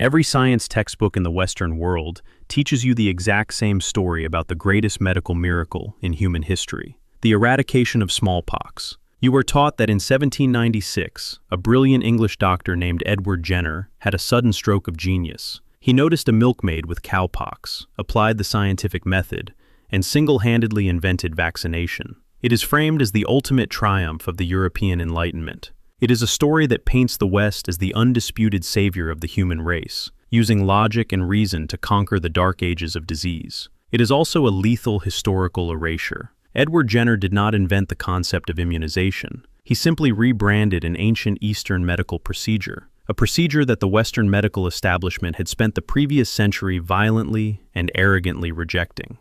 Every science textbook in the Western world teaches you the exact same story about the greatest medical miracle in human history, the eradication of smallpox. You are taught that in 1796, a brilliant English doctor named Edward Jenner had a sudden stroke of genius. He noticed a milkmaid with cowpox, applied the scientific method, and single-handedly invented vaccination. It is framed as the ultimate triumph of the European Enlightenment. It is a story that paints the West as the undisputed savior of the human race, using logic and reason to conquer the dark ages of disease. It is also a lethal historical erasure. Edward Jenner did not invent the concept of immunization. He simply rebranded an ancient Eastern medical procedure, a procedure that the Western medical establishment had spent the previous century violently and arrogantly rejecting.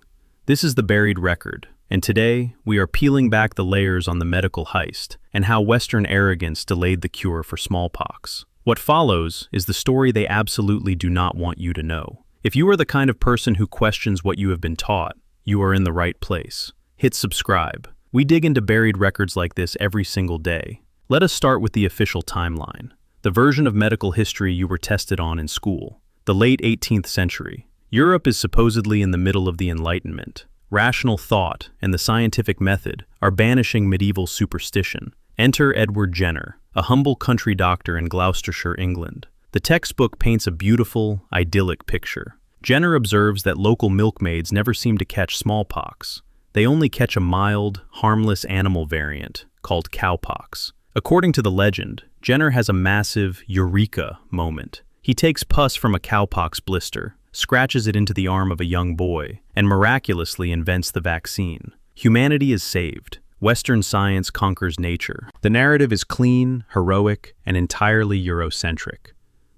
This is the buried record, and today we are peeling back the layers on the medical heist and how Western arrogance delayed the cure for smallpox. What follows is the story they absolutely do not want you to know. If you are the kind of person who questions what you have been taught, you are in the right place. Hit subscribe. We dig into buried records like this every single day. Let us start with the official timeline, the version of medical history you were tested on in school. The late 18th century. Europe is supposedly in the middle of the Enlightenment. Rational thought and the scientific method are banishing medieval superstition. Enter Edward Jenner, a humble country doctor in Gloucestershire, England. The textbook paints a beautiful, idyllic picture. Jenner observes that local milkmaids never seem to catch smallpox. They only catch a mild, harmless animal variant called cowpox. According to the legend, Jenner has a massive eureka moment. He takes pus from a cowpox blister, scratches it into the arm of a young boy, and miraculously invents the vaccine. Humanity is saved. Western science conquers nature. The narrative is clean, heroic, and entirely Eurocentric.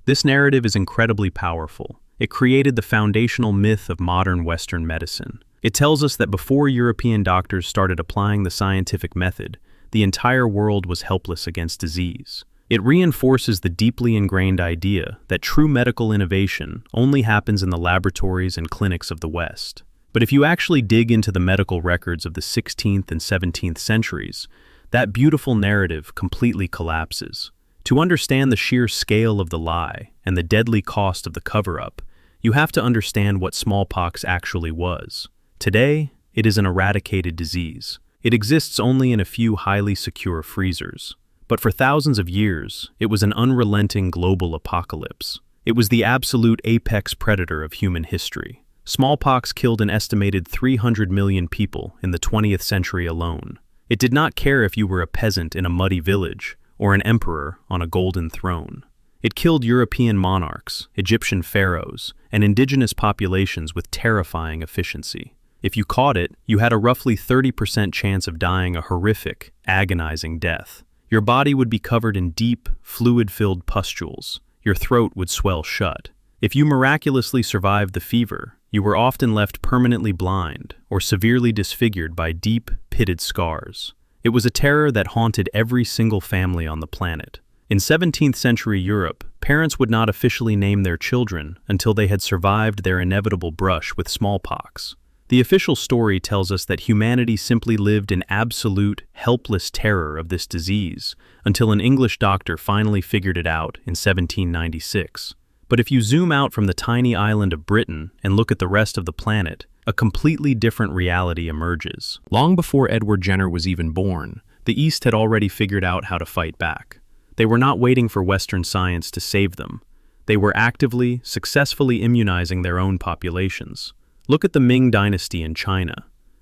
This narrative is incredibly powerful. It created the foundational myth of modern Western medicine. It tells us that before European doctors started applying the scientific method, the entire world was helpless against disease. It reinforces the deeply ingrained idea that true medical innovation only happens in the laboratories and clinics of the West. But if you actually dig into the medical records of the 16th and 17th centuries, that beautiful narrative completely collapses. To understand the sheer scale of the lie and the deadly cost of the cover-up, you have to understand what smallpox actually was. Today, it is an eradicated disease. It exists only in a few highly secure freezers. But for thousands of years, it was an unrelenting global apocalypse. It was the absolute apex predator of human history. Smallpox killed an estimated 300 million people in the 20th century alone. It did not care if you were a peasant in a muddy village or an emperor on a golden throne. It killed European monarchs, Egyptian pharaohs, and indigenous populations with terrifying efficiency. If you caught it, you had a roughly 30% chance of dying a horrific, agonizing death. Your body would be covered in deep, fluid-filled pustules. Your throat would swell shut. If you miraculously survived the fever, you were often left permanently blind or severely disfigured by deep, pitted scars. It was a terror that haunted every single family on the planet. In 17th century Europe, parents would not officially name their children until they had survived their inevitable brush with smallpox. The official story tells us that humanity simply lived in absolute, helpless terror of this disease until an English doctor finally figured it out in 1796. But if you zoom out from the tiny island of Britain and look at the rest of the planet, a completely different reality emerges. Long before Edward Jenner was even born, the East had already figured out how to fight back. They were not waiting for Western science to save them. They were actively, successfully immunizing their own populations. Look at the Ming Dynasty in China.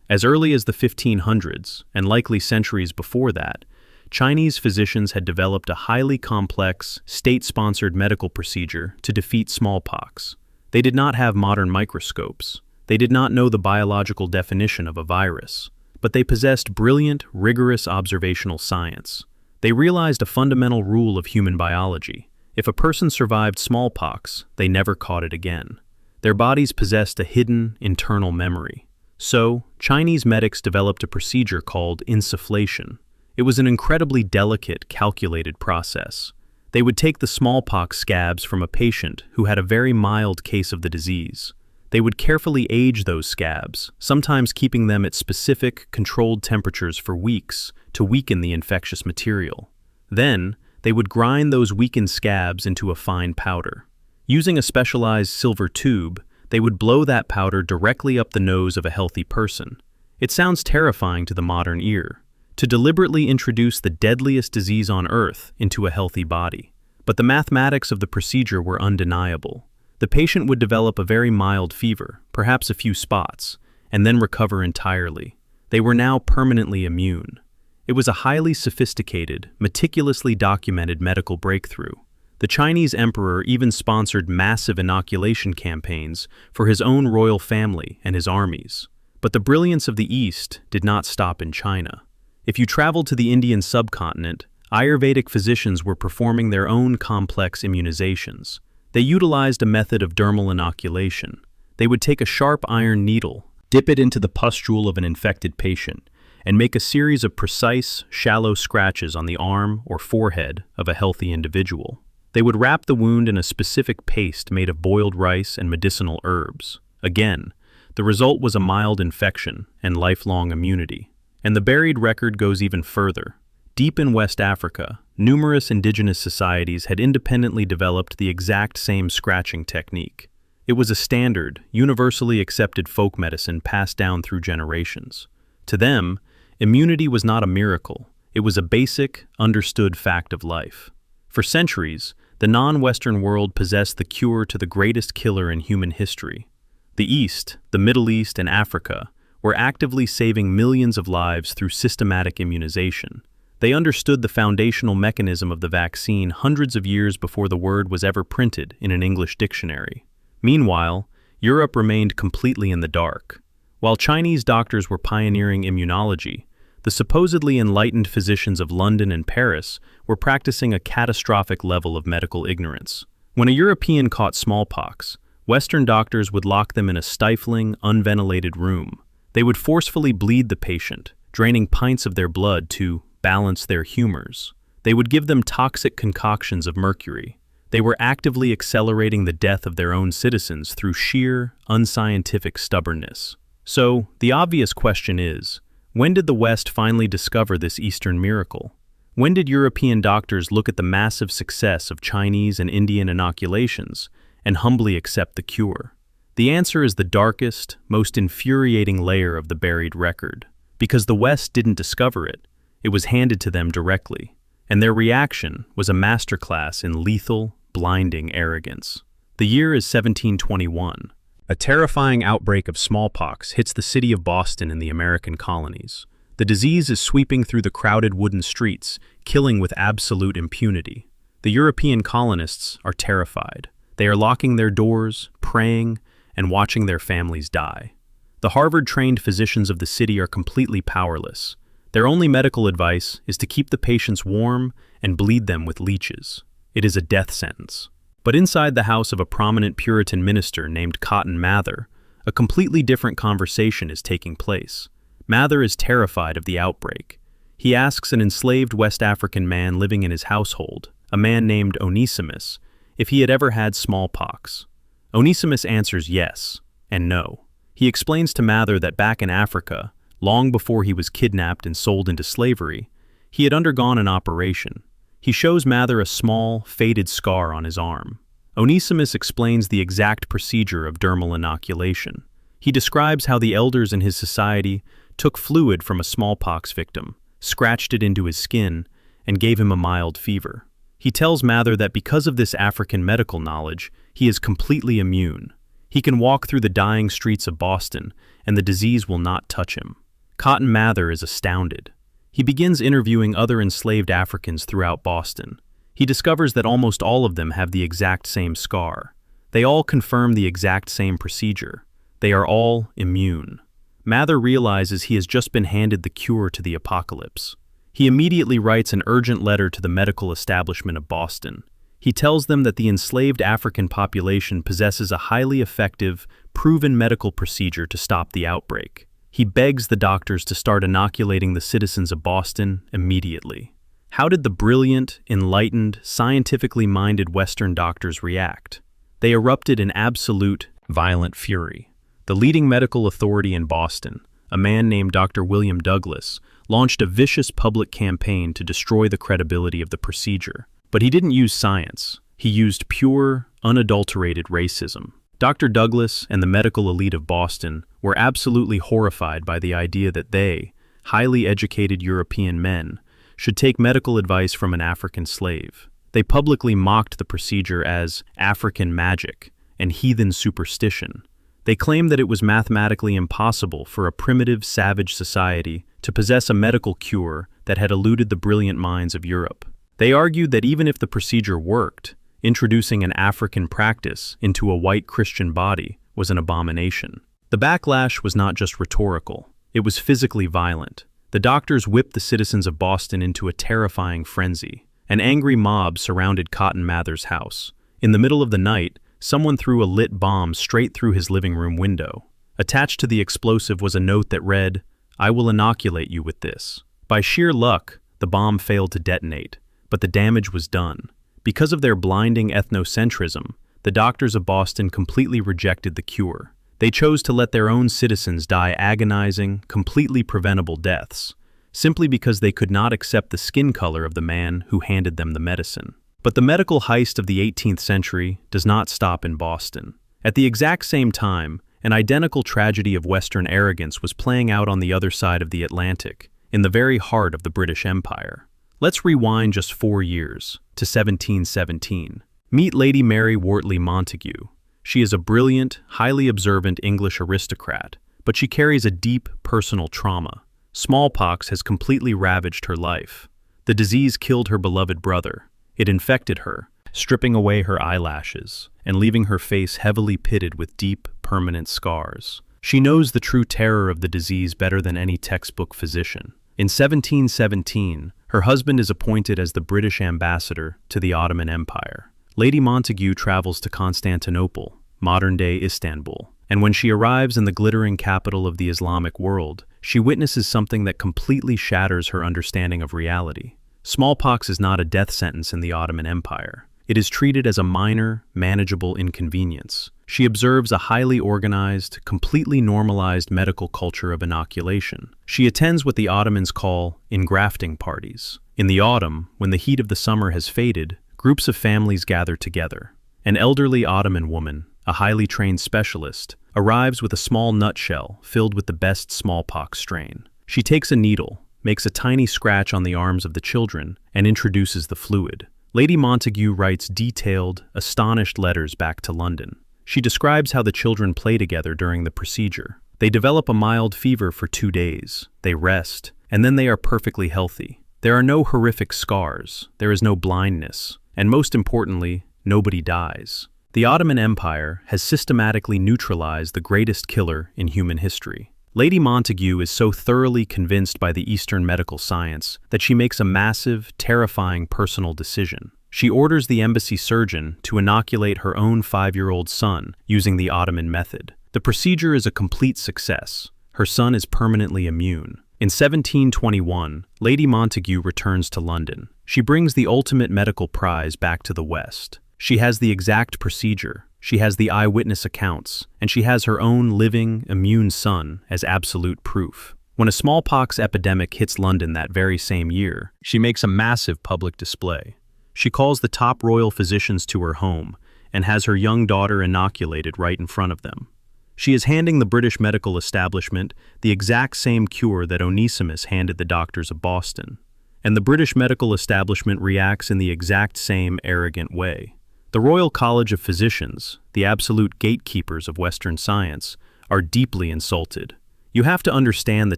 As early as the 1500s, and likely centuries before that, Chinese physicians had developed a highly complex, state-sponsored medical procedure to defeat smallpox. They did not have modern microscopes. They did not know the biological definition of a virus. But they possessed brilliant, rigorous observational science. They realized a fundamental rule of human biology. If a person survived smallpox, they never caught it again. Their bodies possessed a hidden, internal memory. So, Chinese medics developed a procedure called insufflation. It was an incredibly delicate, calculated process. They would take the smallpox scabs from a patient who had a very mild case of the disease. They would carefully age those scabs, sometimes keeping them at specific, controlled temperatures for weeks to weaken the infectious material. Then, they would grind those weakened scabs into a fine powder. Using a specialized silver tube, they would blow that powder directly up the nose of a healthy person. It sounds terrifying to the modern ear, to deliberately introduce the deadliest disease on Earth into a healthy body. But the mathematics of the procedure were undeniable. The patient would develop a very mild fever, perhaps a few spots, and then recover entirely. They were now permanently immune. It was a highly sophisticated, meticulously documented medical breakthrough. The Chinese emperor even sponsored massive inoculation campaigns for his own royal family and his armies. But the brilliance of the East did not stop in China. If you traveled to the Indian subcontinent, Ayurvedic physicians were performing their own complex immunizations. They utilized a method of dermal inoculation. They would take a sharp iron needle, dip it into the pustule of an infected patient, and make a series of precise, shallow scratches on the arm or forehead of a healthy individual. They would wrap the wound in a specific paste made of boiled rice and medicinal herbs. Again, the result was a mild infection and lifelong immunity. And the buried record goes even further. Deep in West Africa, numerous indigenous societies had independently developed the exact same scratching technique. It was a standard, universally accepted folk medicine passed down through generations. To them, immunity was not a miracle. It was a basic, understood fact of life. For centuries, the non-Western world possessed the cure to the greatest killer in human history. The East, the Middle East, and Africa were actively saving millions of lives through systematic immunization. They understood the foundational mechanism of the vaccine hundreds of years before the word was ever printed in an English dictionary. Meanwhile, Europe remained completely in the dark. While Chinese doctors were pioneering immunology, the supposedly enlightened physicians of London and Paris were practicing a catastrophic level of medical ignorance. When a European caught smallpox, Western doctors would lock them in a stifling, unventilated room. They would forcefully bleed the patient, draining pints of their blood to balance their humors. They would give them toxic concoctions of mercury. They were actively accelerating the death of their own citizens through sheer, unscientific stubbornness. So, the obvious question is, when did the West finally discover this Eastern miracle? When did European doctors look at the massive success of Chinese and Indian inoculations and humbly accept the cure? The answer is the darkest, most infuriating layer of the buried record. Because the West didn't discover it, it was handed to them directly, and their reaction was a masterclass in lethal, blinding arrogance. The year is 1721. A terrifying outbreak of smallpox hits the city of Boston in the American colonies. The disease is sweeping through the crowded wooden streets, killing with absolute impunity. The European colonists are terrified. They are locking their doors, praying, and watching their families die. The Harvard-trained physicians of the city are completely powerless. Their only medical advice is to keep the patients warm and bleed them with leeches. It is a death sentence. But inside the house of a prominent Puritan minister named Cotton Mather, a completely different conversation is taking place. Mather is terrified of the outbreak. He asks an enslaved West African man living in his household, a man named Onesimus, if he had ever had smallpox. Onesimus answers yes and no. He explains to Mather that back in Africa, long before he was kidnapped and sold into slavery, he had undergone an operation. He shows Mather a small, faded scar on his arm. Onesimus explains the exact procedure of dermal inoculation. He describes how the elders in his society took fluid from a smallpox victim, scratched it into his skin, and gave him a mild fever. He tells Mather that because of this African medical knowledge, he is completely immune. He can walk through the dying streets of Boston, and the disease will not touch him. Cotton Mather is astounded. He begins interviewing other enslaved Africans throughout Boston. He discovers that almost all of them have the exact same scar. They all confirm the exact same procedure. They are all immune. Mather realizes he has just been handed the cure to the apocalypse. He immediately writes an urgent letter to the medical establishment of Boston. He tells them that the enslaved African population possesses a highly effective, proven medical procedure to stop the outbreak. He begs the doctors to start inoculating the citizens of Boston immediately. How did the brilliant, enlightened, scientifically minded Western doctors react? They erupted in absolute, violent fury. The leading medical authority in Boston, a man named Dr. William Douglas, launched a vicious public campaign to destroy the credibility of the procedure. But he didn't use science. He used pure, unadulterated racism. Dr. Douglas and the medical elite of Boston were absolutely horrified by the idea that they, highly educated European men, should take medical advice from an African slave. They publicly mocked the procedure as African magic and heathen superstition. They claimed that it was mathematically impossible for a primitive, savage society to possess a medical cure that had eluded the brilliant minds of Europe. They argued that even if the procedure worked, introducing an African practice into a white Christian body was an abomination. The backlash was not just rhetorical, it was physically violent. The doctors whipped the citizens of Boston into a terrifying frenzy. An angry mob surrounded Cotton Mather's house. In the middle of the night, someone threw a lit bomb straight through his living room window. Attached to the explosive was a note that read, "I will inoculate you with this." By sheer luck, the bomb failed to detonate, but the damage was done. Because of their blinding ethnocentrism, the doctors of Boston completely rejected the cure. They chose to let their own citizens die agonizing, completely preventable deaths, simply because they could not accept the skin color of the man who handed them the medicine. But the medical heist of the 18th century does not stop in Boston. At the exact same time, an identical tragedy of Western arrogance was playing out on the other side of the Atlantic, in the very heart of the British Empire. Let's rewind just 4 years, to 1717. Meet Lady Mary Wortley Montagu. She is a brilliant, highly observant English aristocrat, but she carries a deep personal trauma. Smallpox has completely ravaged her life. The disease killed her beloved brother. It infected her, stripping away her eyelashes and leaving her face heavily pitted with deep, permanent scars. She knows the true terror of the disease better than any textbook physician. In 1717, her husband is appointed as the British ambassador to the Ottoman Empire. Lady Montagu travels to Constantinople, modern-day Istanbul, and when she arrives in the glittering capital of the Islamic world, she witnesses something that completely shatters her understanding of reality. Smallpox is not a death sentence in the Ottoman Empire. It is treated as a minor, manageable inconvenience. She observes a highly organized, completely normalized medical culture of inoculation. She attends what the Ottomans call engrafting parties. In the autumn, when the heat of the summer has faded, groups of families gather together. An elderly Ottoman woman, a highly trained specialist, arrives with a small nutshell filled with the best smallpox strain. She takes a needle, makes a tiny scratch on the arms of the children, and introduces the fluid. Lady Montagu writes detailed, astonished letters back to London. She describes how the children play together during the procedure. They develop a mild fever for 2 days. They rest, and then they are perfectly healthy. There are no horrific scars, there is no blindness, and most importantly, nobody dies. The Ottoman Empire has systematically neutralized the greatest killer in human history. Lady Montagu is so thoroughly convinced by the Eastern medical science that she makes a massive, terrifying personal decision. She orders the embassy surgeon to inoculate her own 5-year-old son using the Ottoman method. The procedure is a complete success. Her son is permanently immune. In 1721, Lady Montagu returns to London. She brings the ultimate medical prize back to the West. She has the exact procedure, she has the eyewitness accounts, and she has her own living, immune son as absolute proof. When a smallpox epidemic hits London that very same year, she makes a massive public display. She calls the top royal physicians to her home and has her young daughter inoculated right in front of them. She is handing the British medical establishment the exact same cure that Onesimus handed the doctors of Boston. And the British medical establishment reacts in the exact same arrogant way. The Royal College of Physicians, the absolute gatekeepers of Western science, are deeply insulted. You have to understand the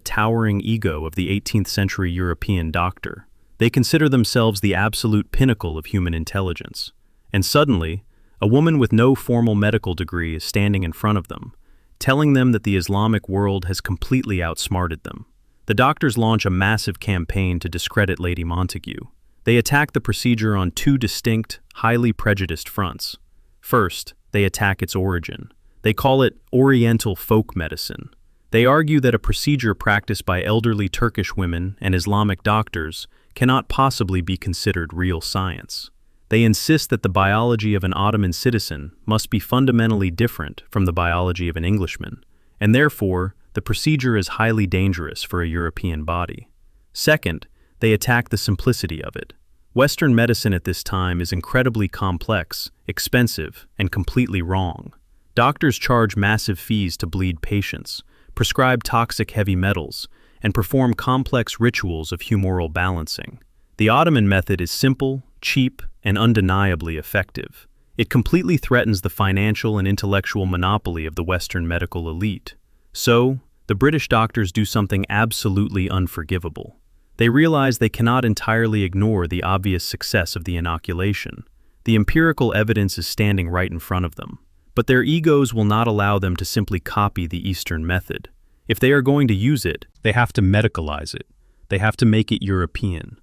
towering ego of the 18th century European doctor. They consider themselves the absolute pinnacle of human intelligence. And suddenly, a woman with no formal medical degree is standing in front of them, telling them that the Islamic world has completely outsmarted them. The doctors launch a massive campaign to discredit Lady Montagu. They attack the procedure on 2 distinct, highly prejudiced fronts. First, they attack its origin. They call it Oriental folk medicine. They argue that a procedure practiced by elderly Turkish women and Islamic doctors cannot possibly be considered real science. They insist that the biology of an Ottoman citizen must be fundamentally different from the biology of an Englishman, and therefore, the procedure is highly dangerous for a European body. Second, they attack the simplicity of it. Western medicine at this time is incredibly complex, expensive, and completely wrong. Doctors charge massive fees to bleed patients, prescribe toxic heavy metals, and perform complex rituals of humoral balancing. The Ottoman method is simple, cheap, and undeniably effective. It completely threatens the financial and intellectual monopoly of the Western medical elite. So, the British doctors do something absolutely unforgivable. They realize they cannot entirely ignore the obvious success of the inoculation. The empirical evidence is standing right in front of them. But their egos will not allow them to simply copy the Eastern method. If they are going to use it, they have to medicalize it. They have to make it European.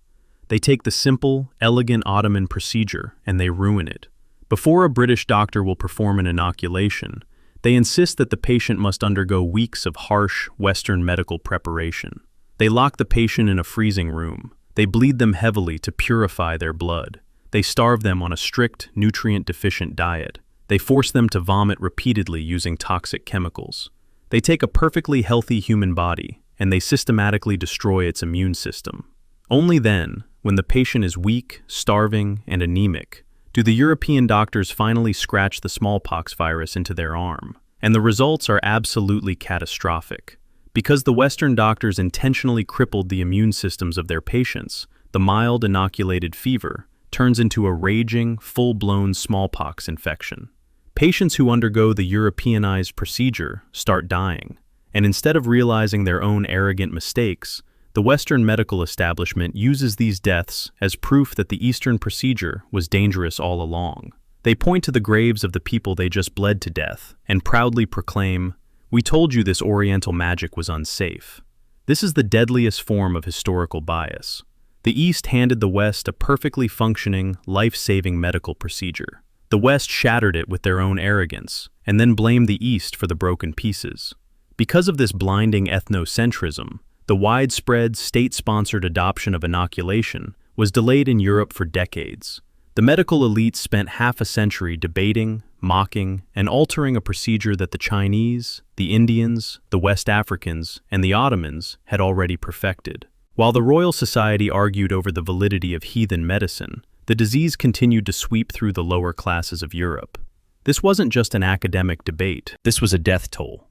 They take the simple, elegant Ottoman procedure and they ruin it. Before a British doctor will perform an inoculation, they insist that the patient must undergo weeks of harsh, Western medical preparation. They lock the patient in a freezing room. They bleed them heavily to purify their blood. They starve them on a strict, nutrient-deficient diet. They force them to vomit repeatedly using toxic chemicals. They take a perfectly healthy human body, and they systematically destroy its immune system. Only then, when the patient is weak, starving, and anemic, do the European doctors finally scratch the smallpox virus into their arm. And the results are absolutely catastrophic. Because the Western doctors intentionally crippled the immune systems of their patients, the mild inoculated fever turns into a raging, full-blown smallpox infection. Patients who undergo the Europeanized procedure start dying, and instead of realizing their own arrogant mistakes, the Western medical establishment uses these deaths as proof that the Eastern procedure was dangerous all along. They point to the graves of the people they just bled to death and proudly proclaim, "We told you this Oriental magic was unsafe." This is the deadliest form of historical bias. The East handed the West a perfectly functioning, life-saving medical procedure. The West shattered it with their own arrogance, and then blamed the East for the broken pieces. Because of this blinding ethnocentrism, the widespread, state-sponsored adoption of inoculation was delayed in Europe for decades. The medical elite spent half a century debating, mocking, and altering a procedure that the Chinese, the Indians, the West Africans, and the Ottomans had already perfected. While the Royal Society argued over the validity of heathen medicine, the disease continued to sweep through the lower classes of Europe. This wasn't just an academic debate, this was a death toll.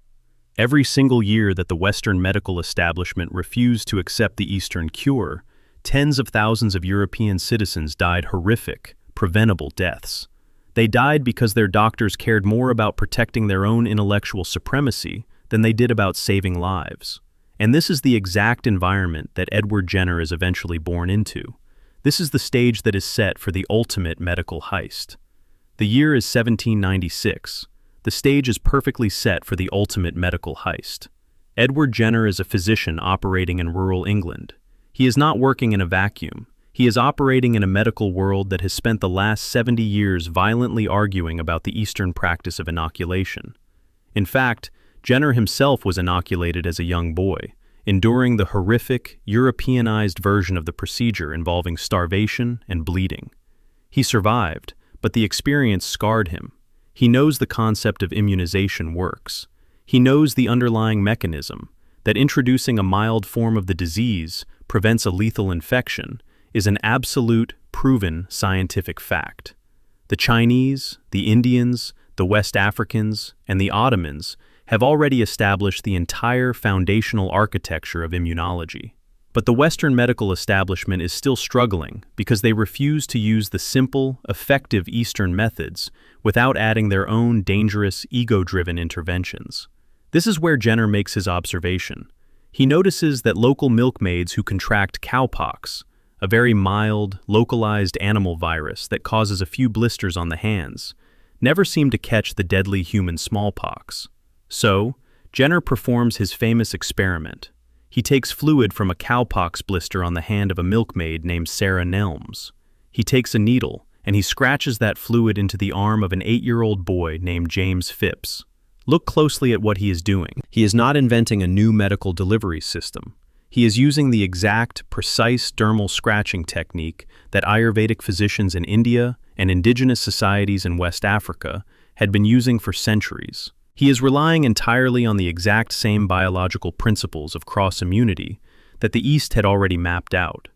Every single year that the Western medical establishment refused to accept the Eastern cure, tens of thousands of European citizens died horrific, preventable deaths. They died because their doctors cared more about protecting their own intellectual supremacy than they did about saving lives. And this is the exact environment that Edward Jenner is eventually born into. This is the stage that is set for the ultimate medical heist. The year is 1796. The stage is perfectly set for the ultimate medical heist. Edward Jenner is a physician operating in rural England. He is not working in a vacuum. He is operating in a medical world that has spent the last 70 years violently arguing about the Eastern practice of inoculation. In fact, Jenner himself was inoculated as a young boy, enduring the horrific, Europeanized version of the procedure involving starvation and bleeding. He survived, but the experience scarred him. He knows the concept of immunization works. He knows the underlying mechanism, that introducing a mild form of the disease prevents a lethal infection, is an absolute, proven scientific fact. The Chinese, the Indians, the West Africans, and the Ottomans have already established the entire foundational architecture of immunology. But the Western medical establishment is still struggling because they refuse to use the simple, effective Eastern methods without adding their own dangerous, ego-driven interventions. This is where Jenner makes his observation. He notices that local milkmaids who contract cowpox, a very mild, localized animal virus that causes a few blisters on the hands, never seem to catch the deadly human smallpox. So, Jenner performs his famous experiment. He takes fluid from a cowpox blister on the hand of a milkmaid named Sarah Nelms. He takes a needle, and he scratches that fluid into the arm of an 8-year-old boy named James Phipps. Look closely at what he is doing. He is not inventing a new medical delivery system. He is using the exact, precise dermal scratching technique that Ayurvedic physicians in India and indigenous societies in West Africa had been using for centuries. He is relying entirely on the exact same biological principles of cross-immunity that the East had already mapped out.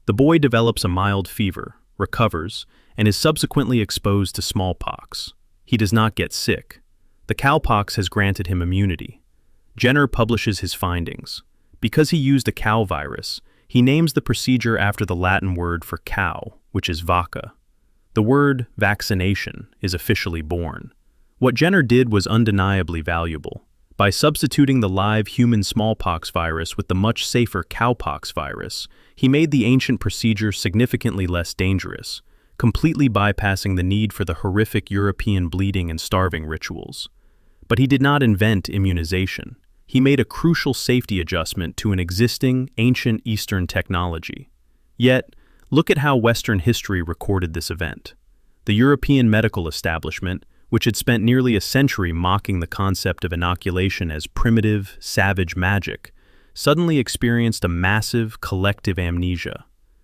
The boy develops a mild fever, recovers, and is subsequently exposed to smallpox. He does not get sick. The cowpox has granted him immunity. Jenner publishes his findings. Because he used a cow virus, he names the procedure after the Latin word for cow, which is vacca. The word vaccination is officially born. What Jenner did was undeniably valuable. By substituting the live human smallpox virus with the much safer cowpox virus, he made the ancient procedure significantly less dangerous, completely bypassing the need for the horrific European bleeding and starving rituals. But he did not invent immunization. He made a crucial safety adjustment to an existing, ancient Eastern technology. Yet, look at how Western history recorded this event. The European medical establishment, which had spent nearly a century mocking the concept of inoculation as primitive, savage magic, suddenly experienced a massive, collective amnesia.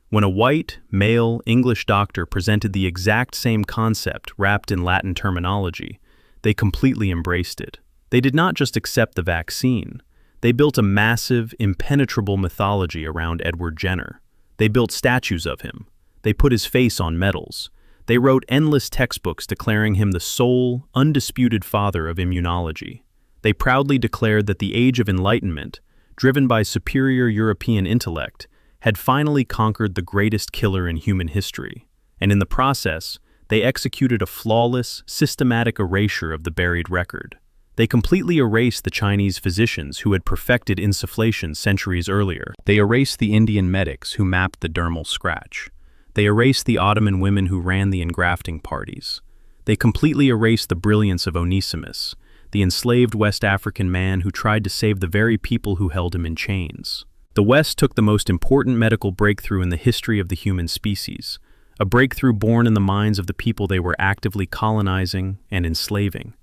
When a white, male, English doctor presented the exact same concept wrapped in Latin terminology, they completely embraced it. They did not just accept the vaccine. They built a massive, impenetrable mythology around Edward Jenner. They built statues of him. They put his face on medals. They wrote endless textbooks declaring him the sole, undisputed father of immunology. They proudly declared that the Age of Enlightenment, driven by superior European intellect, had finally conquered the greatest killer in human history. And in the process, they executed a flawless, systematic erasure of the buried record. They completely erased the Chinese physicians who had perfected insufflation centuries earlier. They erased the Indian medics who mapped the dermal scratch. They erased the Ottoman women who ran the engrafting parties. They completely erased the brilliance of Onesimus, the enslaved West African man who tried to save the very people who held him in chains. The West took the most important medical breakthrough in the history of the human species, a breakthrough born in the minds of the people they were actively colonizing and enslaving,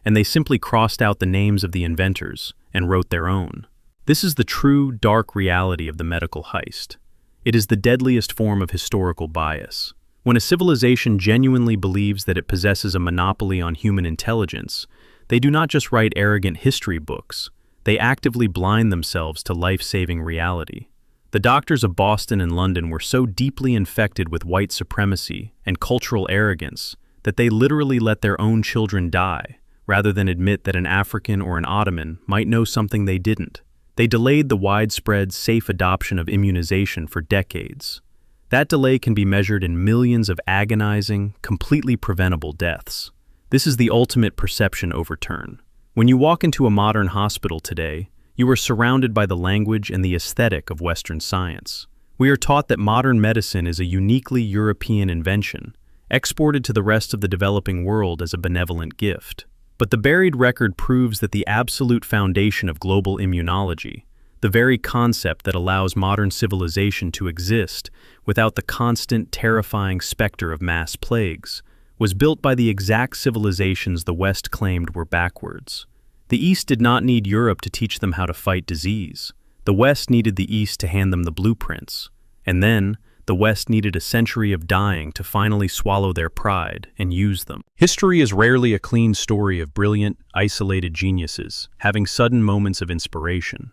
and they simply crossed out the names of the inventors and wrote their own. This is the true, dark reality of the medical heist. It is the deadliest form of historical bias. When a civilization genuinely believes that it possesses a monopoly on human intelligence, they do not just write arrogant history books, they actively blind themselves to life-saving reality. The doctors of Boston and London were so deeply infected with white supremacy and cultural arrogance that they literally let their own children die, rather than admit that an African or an Ottoman might know something they didn't. They delayed the widespread, safe adoption of immunization for decades. That delay can be measured in millions of agonizing, completely preventable deaths. This is the ultimate perception overturn. When you walk into a modern hospital today, you are surrounded by the language and the aesthetic of Western science. We are taught that modern medicine is a uniquely European invention, exported to the rest of the developing world as a benevolent gift. But the buried record proves that the absolute foundation of global immunology, the very concept that allows modern civilization to exist without the constant, terrifying specter of mass plagues, was built by the exact civilizations the West claimed were backwards. The East did not need Europe to teach them how to fight disease. The West needed the East to hand them the blueprints. And then, the West needed a century of dying to finally swallow their pride and use them. History is rarely a clean story of brilliant, isolated geniuses having sudden moments of inspiration.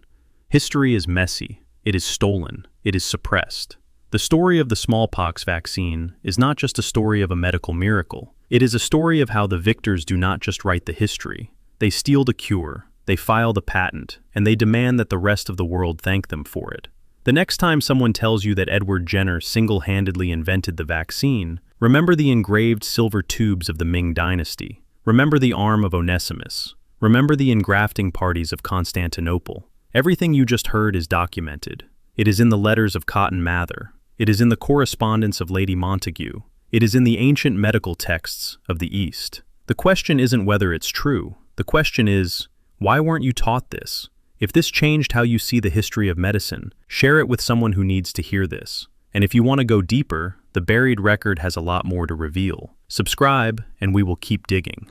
History is messy, it is stolen, it is suppressed. The story of the smallpox vaccine is not just a story of a medical miracle. It is a story of how the victors do not just write the history. They steal the cure, they file the patent, and they demand that the rest of the world thank them for it. The next time someone tells you that Edward Jenner single-handedly invented the vaccine, remember the engraved silver tubes of the Ming Dynasty. Remember the arm of Onesimus. Remember the engrafting parties of Constantinople. Everything you just heard is documented. It is in the letters of Cotton Mather. It is in the correspondence of Lady Montagu. It is in the ancient medical texts of the East. The question isn't whether it's true. The question is, why weren't you taught this? If this changed how you see the history of medicine, share it with someone who needs to hear this. And if you want to go deeper, the buried record has a lot more to reveal. Subscribe, and we will keep digging.